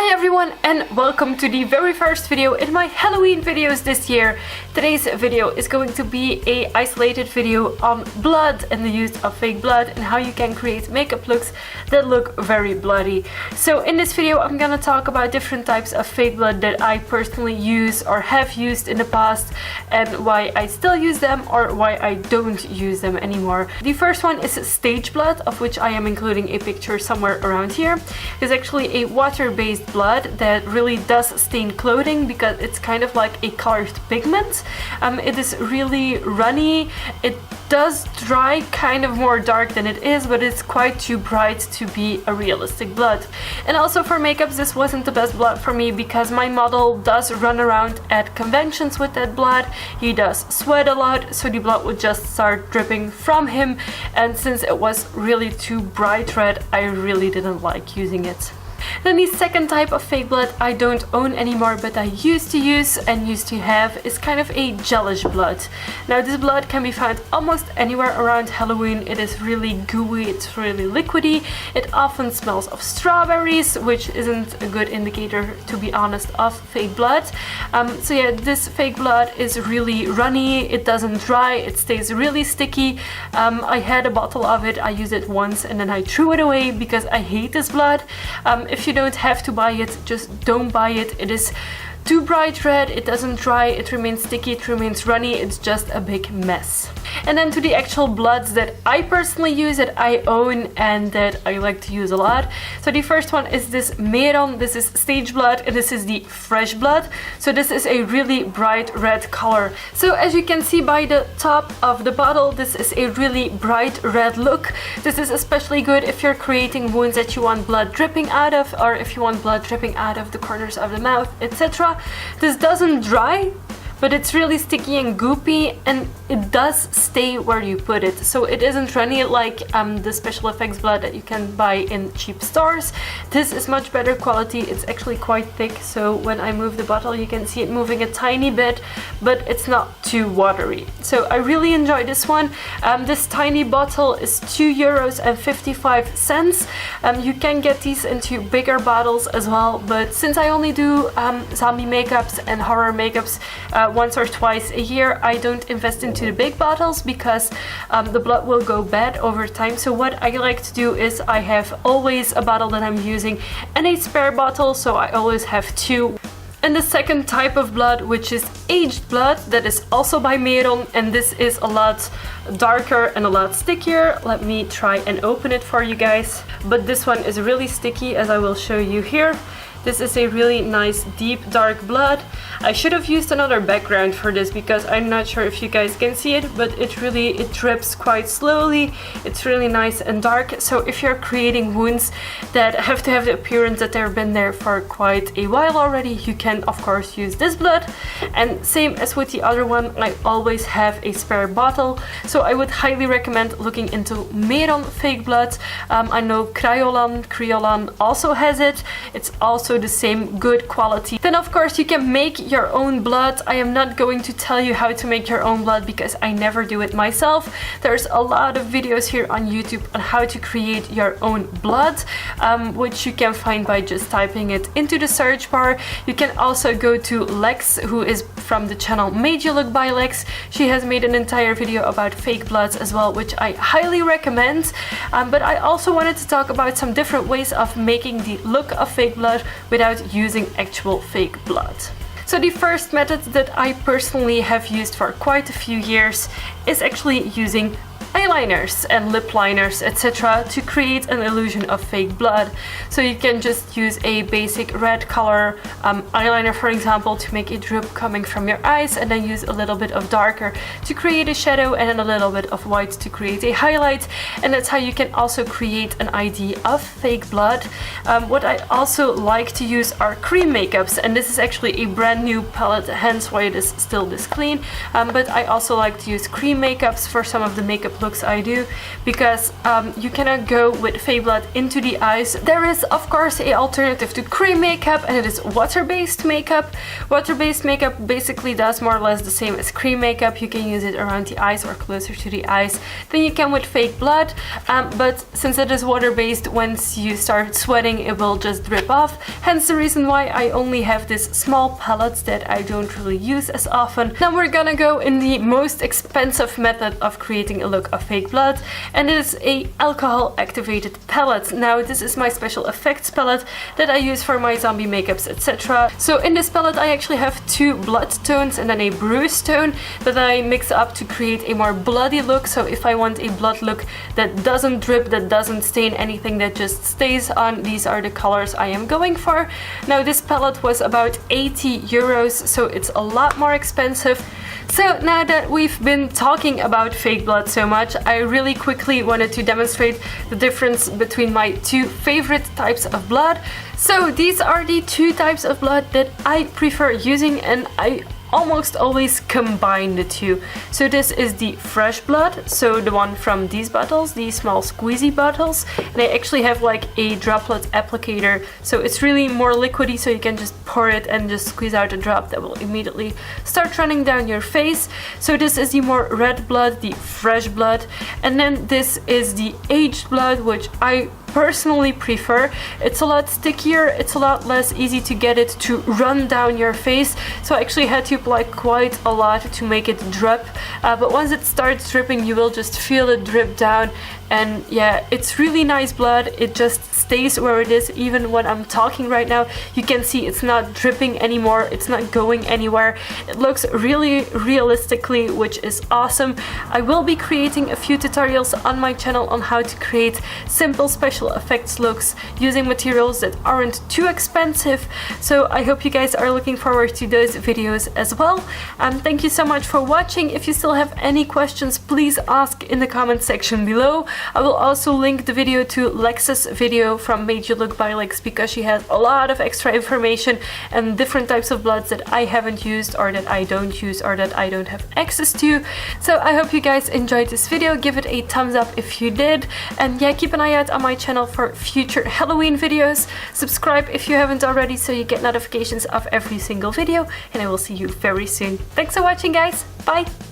Hi everyone and welcome to the very first video in my Halloween videos this year. Today's video is going to be a isolated video on blood and the use of fake blood and how you can create makeup looks that look very bloody. So in this video I'm gonna talk about different types of fake blood that I personally use or have used in the past and why I still use them or why I don't use them anymore. The first one is stage blood, of which I am including a picture somewhere around here. It's actually a water-based blood that really does stain clothing because it's kind of like a colored pigment. It is really runny. It does dry kind of more dark than it is, but it's quite too bright to be a realistic blood. And also for makeups, this wasn't the best blood for me because my model does run around at conventions with that blood. He does sweat a lot, so the blood would just start dripping from him, and since it was really too bright red, I really didn't like using it. Then the second type of fake blood I don't own anymore, but I used to use and used to have, is kind of a gelish blood. Now this blood can be found almost anywhere around Halloween. It is really gooey, it's really liquidy. It often smells of strawberries, which isn't a good indicator, to be honest, of fake blood. So yeah, this fake blood is really runny, it doesn't dry, it stays really sticky. I had a bottle of it, I used it once and then I threw it away because I hate this blood. If you don't have to buy it, just don't buy it. It is too bright red, it doesn't dry, it remains sticky, it remains runny, it's just a big mess. And then to the actual bloods that I personally use, that I own and that I like to use a lot. So the first one is this Meron. This is stage blood and this is the fresh blood. So this is a really bright red color. So as you can see by the top of the bottle, this is a really bright red look. This is especially good if you're creating wounds that you want blood dripping out of, or if you want blood dripping out of the corners of the mouth, etc. This doesn't dry, but it's really sticky and goopy, and it does stay where you put it. So it isn't runny like the special effects blood that you can buy in cheap stores. This is much better quality. It's actually quite thick, so when I move the bottle you can see it moving a tiny bit, but it's not too watery. So I really enjoy this one. This tiny bottle is €2.55. You can get these into bigger bottles as well, but since I only do zombie makeups and horror makeups once or twice a year, I don't invest into the big bottles because the blood will go bad over time. So what I like to do is I have always a bottle that I'm using and a spare bottle, so I always have two. And the second type of blood, which is aged blood, that is also by Meron, and this is a lot darker and a lot stickier. Let me try and open it for you guys. But this one is really sticky, as I will show you here. This is a really nice deep dark blood. I should have used another background for this because I'm not sure if you guys can see it, but it drips quite slowly. It's really nice and dark. So if you're creating wounds that have to have the appearance that they've been there for quite a while already, you can of course use this blood. And same as with the other one, I always have a spare bottle. So I would highly recommend looking into Meron fake blood. I know Kryolan also has it. It's also the same good quality. Then of course you can make your own blood. I am not going to tell you how to make your own blood because I never do it myself. There's a lot of videos here on YouTube on how to create your own blood, which you can find by just typing it into the search bar. You can also go to Lex, who is from the channel Made You Look by Lex. She has made an entire video about fake bloods as well, which I highly recommend. But I also wanted to talk about some different ways of making the look of fake blood without using actual fake blood. So the first method that I personally have used for quite a few years is actually using eyeliners and lip liners, etc. to create an illusion of fake blood. So you can just use a basic red color eyeliner, for example, to make a drip coming from your eyes, and then use a little bit of darker to create a shadow, and then a little bit of white to create a highlight. And that's how you can also create an idea of fake blood. What I also like to use are cream makeups, and this is actually a brand new palette, hence why it is still this clean. But I also like to use cream makeups for some of the makeup looks looks I do, because you cannot go with fake blood into the eyes. There is of course an alternative to cream makeup, and it is water-based makeup. Water-based makeup basically does more or less the same as cream makeup. You can use it around the eyes or closer to the eyes than you can with fake blood, but since it is water-based, once you start sweating it will just drip off, hence the reason why I only have this small palette that I don't really use as often. Now we're gonna go in the most expensive method of creating a look of fake blood, and it is a alcohol activated palette. Now this is my special effects palette that I use for my zombie makeups, etc. So in this palette I actually have two blood tones and then a bruise tone that I mix up to create a more bloody look. So if I want a blood look that doesn't drip, that doesn't stain anything, that just stays on, these are the colors I am going for. Now this palette was about 80 euros, so it's a lot more expensive. So now that we've been talking about fake blood so much, I really quickly wanted to demonstrate the difference between my two favorite types of blood. So these are the two types of blood that I prefer using, and I almost always combine the two. So this is the fresh blood, so the one from these bottles, these small squeezy bottles, and I actually have like a droplet applicator, so it's really more liquidy, so you can just pour it and just squeeze out a drop that will immediately start running down your face. So this is the more red blood, the fresh blood, and then this is the aged blood, which I personally prefer. It's a lot stickier, it's a lot less easy to get it to run down your face, so I actually had to apply quite a lot to make it drip, but once it starts dripping you will just feel it drip down, and yeah, it's really nice blood. It just stays where it is. Even when I'm talking right now, you can see it's not dripping anymore, it's not going anywhere. It looks really realistically, which is awesome. I will be creating a few tutorials on my channel on how to create simple special effects looks using materials that aren't too expensive, so I hope you guys are looking forward to those videos as well. Thank you so much for watching. If you still have any questions, please ask in the comment section below. I will also link the video to Lex's video from Made You Look by Lex, because she has a lot of extra information and different types of bloods that I haven't used, or that I don't use, or that I don't have access to. So I hope you guys enjoyed this video. Give it a thumbs up if you did, and yeah, keep an eye out on my channel for future Halloween videos. Subscribe if you haven't already so you get notifications of every single video, and I will see you very soon. Thanks for watching guys, bye!